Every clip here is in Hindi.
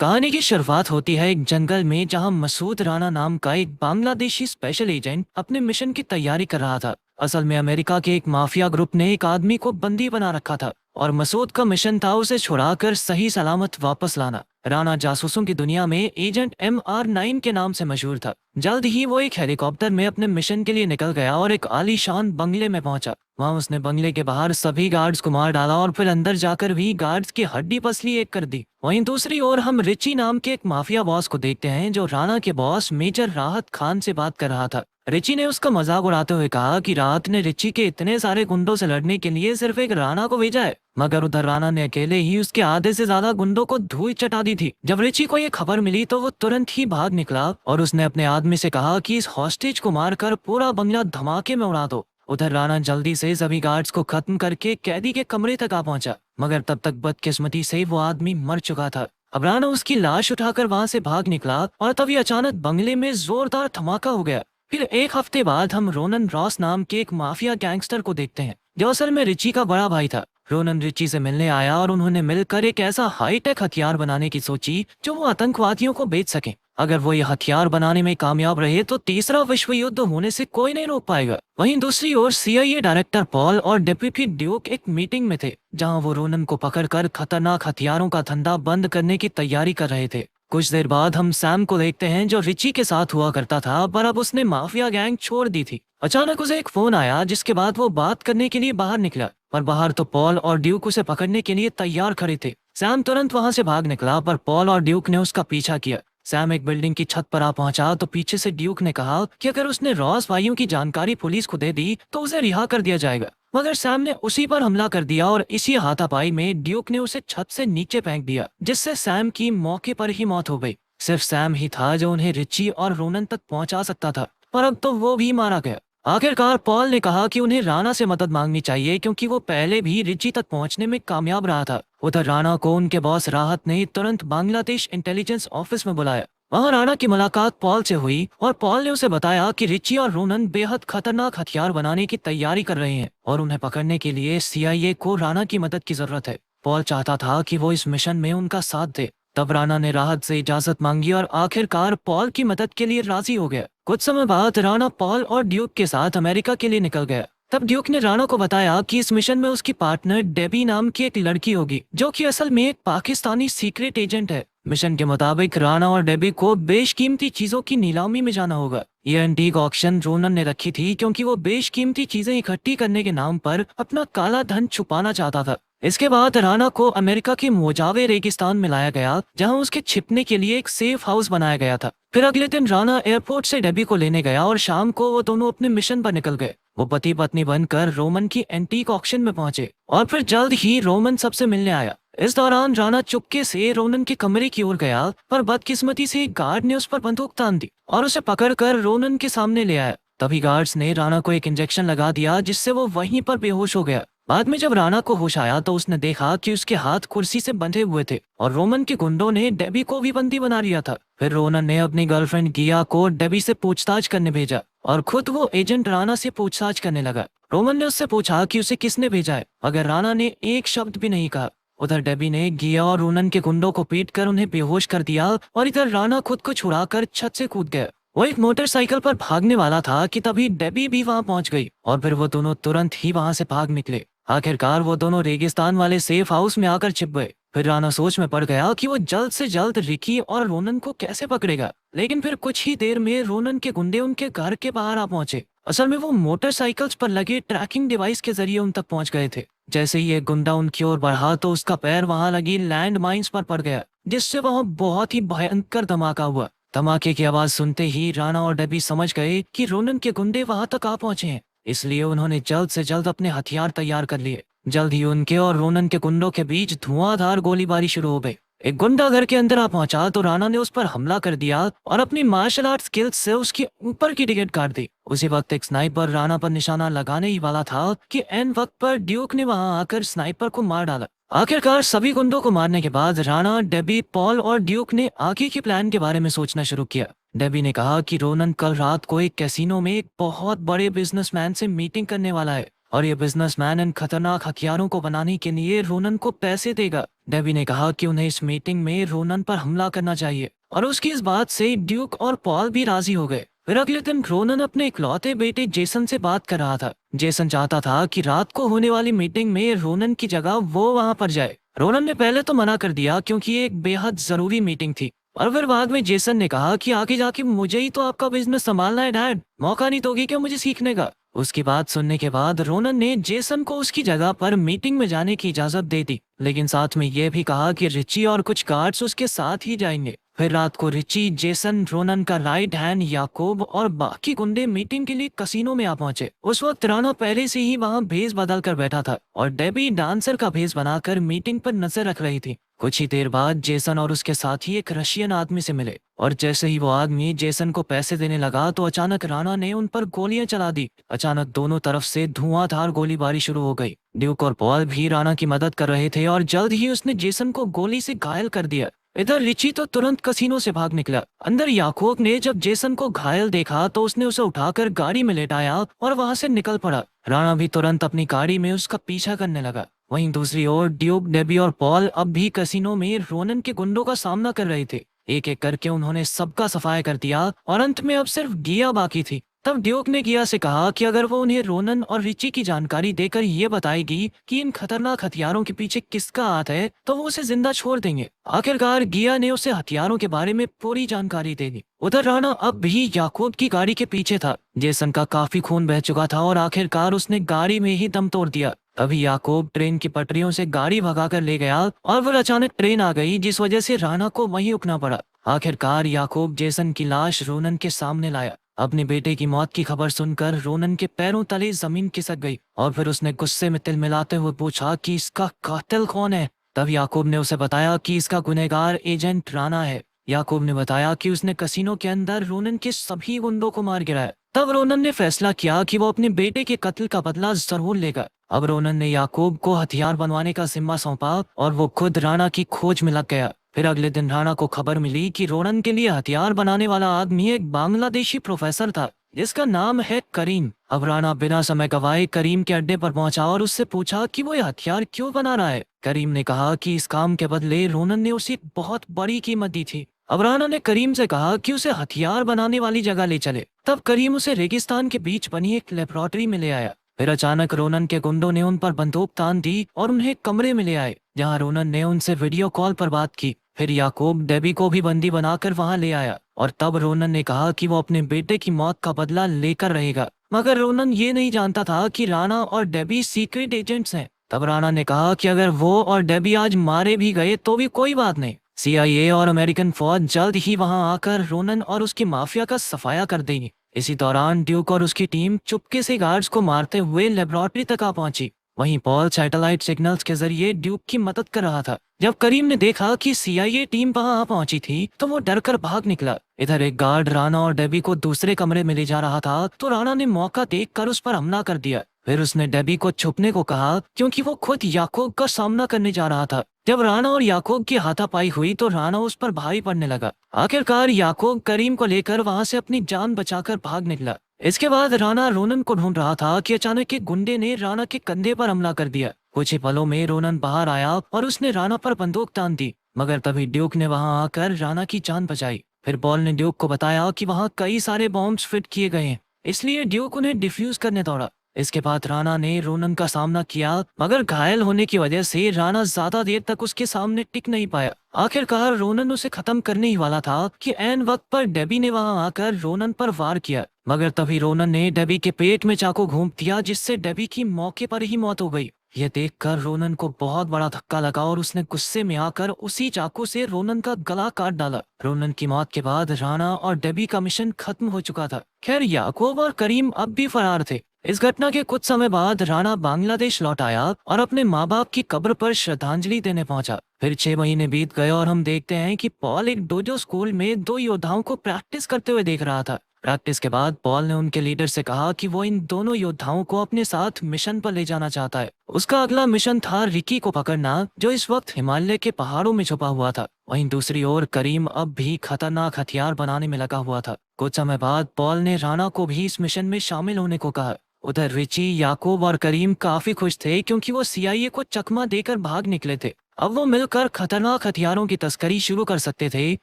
कहानी की शुरुआत होती है एक जंगल में जहां मसूद राणा नाम का एक बांग्लादेशी स्पेशल एजेंट अपने मिशन की तैयारी कर रहा था। असल में अमेरिका के एक माफिया ग्रुप ने एक आदमी को बंदी बना रखा था और मसूद का मिशन था उसे छुड़ाकर सही सलामत वापस लाना। राणा जासूसों की दुनिया में एजेंट MR9 के नाम से मशहूर था। जल्द ही वो एक हेलीकॉप्टर में अपने मिशन के लिए निकल गया और एक आलीशान बंगले में पहुंचा। वहां उसने बंगले के बाहर सभी गार्ड्स को मार डाला और फिर अंदर जाकर भी गार्ड्स की हड्डी पसली एक कर दी। वहीं दूसरी ओर हम रिची नाम के एक माफिया बॉस को देखते हैं जो राणा के बॉस मेजर राहत खान से बात कर रहा था। रिची ने उसका मजाक उड़ाते हुए कहा कि राहत ने रिची के इतने सारे गुंडों से लड़ने के लिए सिर्फ एक राणा को भेजा है, मगर उधर राणा ने अकेले ही उसके आधे से ज्यादा गुंडों को धूल चटा दी थी। जब रिची को ये खबर मिली तो वो तुरंत ही भाग निकला और उसने अपने आदमी से कहा कि इस हॉस्टेज को मारकर पूरा बंगला धमाके में उड़ा दो। उधर राणा जल्दी से सभी गार्ड्स को खत्म करके कैदी के कमरे तक आ पहुंचा, मगर तब तक बदकिस्मती से वो आदमी मर चुका था। अब राणा उसकी लाश उठाकर वहां से भाग निकला और तभी अचानक बंगले में जोरदार धमाका हो गया। फिर एक हफ्ते बाद हम रोनन रॉस नाम के एक माफिया गैंगस्टर को देखते हैं जो असल में रिची का बड़ा भाई था। रोनन रिची से मिलने आया और उन्होंने मिलकर एक ऐसा हाईटेक हथियार बनाने की सोची जो वो आतंकवादियों को बेच सके। अगर वो ये हथियार बनाने में कामयाब रहे तो तीसरा विश्व युद्ध होने से कोई नहीं रोक पाएगा। वहीं दूसरी ओर CIA डायरेक्टर पॉल और डेप्यूटी ड्यूक एक मीटिंग में थे जहां वो रोनन को पकड़कर खतरनाक हथियारों का धंधा बंद करने की तैयारी कर रहे थे। कुछ देर बाद हम सैम को देखते हैं जो रिची के साथ हुआ करता था, पर अब उसने माफिया गैंग छोड़ दी थी। अचानक उसे एक फोन आया जिसके बाद वो बात करने के लिए बाहर निकला, पर बाहर तो पॉल और ड्यूक उसे पकड़ने के लिए तैयार खड़े थे। सैम तुरंत वहां से भाग निकला पर पॉल और ड्यूक ने उसका पीछा किया। सैम एक बिल्डिंग की छत पर आ पहुंचा तो पीछे से ड्यूक ने कहा कि अगर उसने रॉस भाइयों की जानकारी पुलिस को दे दी तो उसे रिहा कर दिया जाएगा, मगर सैम ने उसी पर हमला कर दिया और इसी हाथापाई में ड्यूक ने उसे छत से नीचे फेंक दिया, जिससे सैम की मौके पर ही मौत हो गई। सिर्फ सैम ही था जो उन्हें रिची और रोनन तक पहुंचा सकता था, पर अब तो वो भी मारा गया। आखिरकार पॉल ने कहा कि उन्हें राणा से मदद मांगनी चाहिए क्योंकि वो पहले भी रिची तक पहुंचने में कामयाब रहा था। उधर राणा को उनके बॉस राहत ने तुरंत बांग्लादेश इंटेलिजेंस ऑफिस में बुलाया। वहां राणा की मुलाकात पॉल से हुई और पॉल ने उसे बताया कि रिची और रोनन बेहद खतरनाक हथियार बनाने की तैयारी कर रहे हैं और उन्हें पकड़ने के लिए CIA को राणा की मदद की जरूरत है। पॉल चाहता था कि वो इस मिशन में उनका साथ दे। तब राणा ने राहत से इजाजत मांगी और आखिरकार पॉल की मदद के लिए राजी हो गया। कुछ समय बाद राणा पॉल और ड्यूक के साथ अमेरिका के लिए निकल गया। तब ड्यूक ने राणा को बताया कि इस मिशन में उसकी पार्टनर डेबी नाम की एक लड़की होगी जो कि असल में एक पाकिस्तानी सीक्रेट एजेंट है। मिशन के मुताबिक राणा और डेबी को बेशकीमती चीजों की नीलामी में जाना होगा। ये एंटीक ऑक्शन रोनन ने रखी थी क्योंकि वो बेशकीमती चीजें इकट्ठी करने के नाम पर अपना काला धन छुपाना चाहता था। इसके बाद राणा को अमेरिका के मोजावे रेगिस्तान में लाया गया जहां उसके छिपने के लिए एक सेफ हाउस बनाया गया था। फिर अगले दिन राणा एयरपोर्ट से डेबी को लेने गया और शाम को वो दोनों अपने मिशन पर निकल गए। वो पति पत्नी बनकर रोमन की एंटीक ऑक्शन में पहुंचे और फिर जल्द ही रोमन सबसे मिलने आया। इस दौरान राणा चुपके से रोनन के कमरे की ओर गया, पर बदकिस्मती से एक गार्ड ने उस पर बंदूक तान दी और उसे पकड़कर रोनन के सामने ले आया। तभी गार्ड्स ने राणा को एक इंजेक्शन लगा दिया जिससे वो वहीं पर बेहोश हो गया। बाद में जब राणा को होश आया तो उसने देखा कि उसके हाथ कुर्सी से बंधे हुए थे और रोमन के गुंडों ने डेबी को भी बंदी बना लिया था। फिर रोनन ने अपनी गर्लफ्रेंड गिया को डेबी से पूछताछ करने भेजा और खुद वो एजेंट राणा से पूछताछ करने लगा। रोमन ने उससे पूछा कि उसे किसने भेजा है, मगर राणा ने एक शब्द भी नहीं कहा। उधर डेबी ने गिया और रोनन के गुंडों को पीटकर उन्हें बेहोश कर दिया और इधर राणा खुद को छुड़ाकर छत से कूद गया। वो एक मोटरसाइकिल पर भागने वाला था कि तभी डेबी भी वहां पहुंच गई और फिर वो दोनों तुरंत ही वहां से भाग निकले। आखिरकार वो दोनों रेगिस्तान वाले सेफ हाउस में आकर छिप गए। फिर राणा सोच में पड़ गया कि वो जल्द से जल्द रिकी और रोनन को कैसे पकड़ेगा, लेकिन फिर कुछ ही देर में रोनन के गुंडे उनके घर के बाहर आ पहुंचे। असल में वो मोटरसाइकिल्स पर लगे ट्रैकिंग डिवाइस के जरिए उन तक पहुंच गए थे। जैसे ही एक गुंडा उनकी ओर बढ़ा तो उसका पैर वहां लगी लैंड माइंस पर पड़ गया, जिससे वहां बहुत ही भयंकर धमाका हुआ। धमाके की आवाज सुनते ही राणा और डेबी समझ गए कि रोनन के गुंडे वहां तक आ पहुंचे हैं, इसलिए उन्होंने जल्द से जल्द अपने हथियार तैयार कर लिए। जल्द ही उनके और रोनन के गुंडों के बीच धुआंधार गोलीबारी शुरू हो गई। एक गुंडा घर के अंदर आ पहुंचा तो राणा ने उस पर हमला कर दिया और अपनी मार्शल आर्ट स्किल्स से उसकी ऊपर की टिकट काट दी। उसी वक्त एक स्नाइपर राणा पर निशाना लगाने ही वाला था कि एन वक्त पर ड्यूक ने वहां आकर स्नाइपर को मार डाला। आखिरकार सभी गुंडों को मारने के बाद राणा, डेबी, पॉल और ड्यूक ने आगे के प्लान के बारे में सोचना शुरू किया। डेबी ने कहा कि रोनन कल रात को एक कैसीनो में एक बहुत बड़े बिजनेसमैन से मीटिंग करने वाला है और ये बिजनेसमैन इन खतरनाक हथियारों को बनाने के लिए रोनन को पैसे देगा। डेबी ने कहा कि उन्हें इस मीटिंग में रोनन पर हमला करना चाहिए और उसकी इस बात से ड्यूक और पॉल भी राजी हो गए। फिर अगले दिन रोनन अपने इकलौते बेटे जेसन से बात कर रहा था। जेसन चाहता था कि रात को होने वाली मीटिंग में रोनन की जगह वो वहां पर जाए। रोनन ने पहले तो मना कर दिया क्योंकि ये एक बेहद जरूरी मीटिंग थी, और फिर बाद में जेसन ने कहा कि आगे जाके मुझे ही तो आपका बिजनेस संभालना है डैड, मौका नहीं दोगे क्या मुझे सीखने का। उसकी बात सुनने के बाद रोनन ने जेसन को उसकी जगह पर मीटिंग में जाने की इजाजत दे दी, लेकिन साथ में यह भी कहा कि रिची और कुछ गार्ड्स उसके साथ ही जाएंगे। फिर रात को रिची, जेसन, रोनन का राइट हैंड याकूब और बाकी गुंडे मीटिंग के लिए कसीनो में आ पहुंचे। उस वक्त राना पहले से ही वहां भेस बदल कर बैठा था और डेबी डांसर का भेस बनाकर मीटिंग पर नजर रख रही थी। कुछ ही देर बाद जेसन और उसके साथी एक रशियन आदमी से मिले, और जैसे ही वो आदमी जेसन को पैसे देने लगा तो अचानक राणा ने उन पर गोलियां चला दी। अचानक दोनों तरफ से धुआंधार गोलीबारी शुरू हो गई। ड्यूक और पॉल भी राणा की मदद कर रहे थे और जल्द ही उसने जेसन को गोली से घायल कर दिया। इधर रिची तो तुरंत कसीनो से भाग निकला। अंदर याकूब ने जब जेसन को घायल देखा तो उसने उसे उठाकर गाड़ी में लेटाया और वहां से निकल पड़ा। राणा भी तुरंत अपनी गाड़ी में उसका पीछा करने लगा। वहीं दूसरी ओर ड्यूक, डेबी और पॉल अब भी कसीनो में रोनन के गुंडों का सामना कर रहे थे। एक एक करके उन्होंने सबका सफाया कर दिया और अंत में अब सिर्फ गिया बाकी थी। तब ड्यूक ने गिया से कहा कि अगर वो उन्हें रोनन और रिची की जानकारी देकर ये बताएगी कि इन खतरनाक हथियारों के पीछे किसका हाथ है तो वो उसे जिंदा छोड़ देंगे। आखिरकार गिया ने उसे हथियारों के बारे में पूरी जानकारी दे दी। उधर राणा अब भी याकूब की गाड़ी के पीछे था। जेसन का काफी खून बह चुका था और आखिरकार उसने गाड़ी में ही दम तोड़ दिया। तभी याकूब ट्रेन की पटरियों से गाड़ी भगाकर ले गया और फिर अचानक ट्रेन आ गई, जिस वजह से राणा को वहीं रुकना पड़ा। आखिरकार याकूब जेसन की लाश रोनन के सामने लाया। अपने बेटे की मौत की खबर सुनकर रोनन के पैरों तले जमीन खिसक गई और फिर उसने गुस्से में तिल मिलाते हुए पूछा कि इसका कातिल कौन है। तब याकूब ने उसे बताया कि इसका गुनहगार एजेंट राणा है। याकूब ने बताया कि उसने कसीनो के अंदर रोनन के सभी गुंडों को मार गिराया। तब रोनन ने फैसला किया कि वो अपने बेटे के कत्ल का बदला जरूर लेगा। अब रोनन ने याकूब को हथियार बनवाने का जिम्मा सौंपा और वो खुद राणा की खोज में लग गया। फिर अगले दिन राणा को खबर मिली कि रोनन के लिए हथियार बनाने वाला आदमी एक बांग्लादेशी प्रोफेसर था जिसका नाम है करीम। अब राणा बिना समय गवाए करीम के अड्डे पर पहुंचा और उससे पूछा कि वो ये हथियार क्यों बना रहा है। करीम ने कहा कि इस काम के बदले रोनन ने उसे बहुत बड़ी कीमत दी थी। अब राणा ने करीम से कहा कि उसे हथियार बनाने वाली जगह ले चले। तब करीम उसे रेगिस्तान के बीच बनी एक लेबोरेटरी में ले आया। फिर अचानक रोनन के गुंडों ने उन पर बंदूक तान दी और उन्हें कमरे में ले आए, जहां रोनन ने उनसे वीडियो कॉल पर बात की। फिर याकूब डेबी को भी बंदी बनाकर वहां ले आया और तब रोनन ने कहा कि वो अपने बेटे की मौत का बदला लेकर रहेगा। मगर रोनन ये नहीं जानता था कि राणा और डेबी सीक्रेट एजेंट्स हैं। तब राणा ने कहा कि अगर वो और डेबी आज मारे भी गए तो भी कोई बात नहीं, CIA और अमेरिकन फौज जल्द ही वहां आकर रोनन और उसकी माफिया का सफाया कर देंगी। इसी दौरान ड्यूक और उसकी टीम चुपके से गार्ड्स को मारते हुए लेबोरेटरी तक आ पहुंची। वहीं पॉल सैटेलाइट सिग्नल्स के जरिए ड्यूक की मदद कर रहा था। जब करीम ने देखा कि CIA टीम वहां आ पहुंची थी तो वो डरकर भाग निकला। इधर एक गार्ड राणा और डेबी को दूसरे कमरे में ले जा रहा था तो राणा ने मौका देखकर उस पर हमला कर दिया। फिर उसने डेबी को छुपने को कहा क्योंकि वो खुद याकूब का सामना करने जा रहा था। जब राणा और याकूब की हाथापाई हुई तो राणा उस पर भारी पड़ने लगा। आखिरकार याकूब करीम को लेकर वहां से अपनी जान बचाकर भाग निकला। इसके बाद राणा रोनन को ढूंढ रहा था कि अचानक एक गुंडे ने राणा के कंधे पर हमला कर दिया। कुछ ही पलों में रोनन बाहर आया और उसने राणा पर बंदूक तान दी, मगर तभी ड्यूक ने वहां आकर राणा की जान बचाई। फिर पॉल ने ड्यूक को बताया कि वहां कई सारे बॉम्ब्स फिट किए गए हैं, इसलिए ड्यूक उन्हें डिफ्यूज करने दौड़ा। इसके बाद राणा ने रोनन का सामना किया, मगर घायल होने की वजह से राणा ज्यादा देर तक उसके सामने टिक नहीं पाया। आखिरकार रोनन उसे खत्म करने ही वाला था कि ऐन वक्त पर डेबी ने वहां आकर रोनन पर वार किया, मगर तभी रोनन ने डेबी के पेट में चाकू घूंप दिया, जिससे डेबी की मौके पर ही मौत हो गई। यह देखकर रोनन को बहुत बड़ा धक्का लगा और उसने गुस्से में आकर उसी चाकू से रोनन का गला काट डाला। रोनन की मौत के बाद राणा और डेबी का मिशन खत्म हो चुका था। खैर याकूब और करीम अब भी फरार थे। इस घटना के कुछ समय बाद राणा बांग्लादेश लौट आया और अपने माँ बाप की कब्र पर श्रद्धांजलि देने पहुंचा। फिर 6 महीने बीत गए और हम देखते हैं कि पॉल एक डोजो स्कूल में 2 योद्धाओं को प्रैक्टिस करते हुए देख रहा था। प्रैक्टिस के बाद पॉल ने उनके लीडर से कहा कि वो इन दोनों योद्धाओं को अपने साथ मिशन पर ले जाना चाहता है। उसका अगला मिशन था रिकी को पकड़ना, जो इस वक्त हिमालय के पहाड़ों में छुपा हुआ था। वहीं दूसरी ओर करीम अब भी खतरनाक हथियार बनाने में लगा हुआ था। कुछ समय बाद पॉल ने राणा को भी इस मिशन में शामिल होने को कहा। उधर रिची, याकूब और करीम काफी खुश थे क्योंकि वो सीआईए को चकमा देकर भाग निकले थे। अब वो मिलकर खतरनाक हथियारों की तस्करी शुरू कर सकते थे।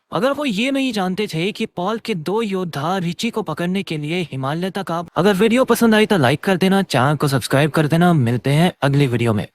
अगर वो ये नहीं जानते थे कि पॉल के दो योद्धा रिची को पकड़ने के लिए हिमालय तक। आप अगर वीडियो पसंद आई तो लाइक कर देना, चैनल को सब्सक्राइब कर देना। मिलते हैं अगली वीडियो में।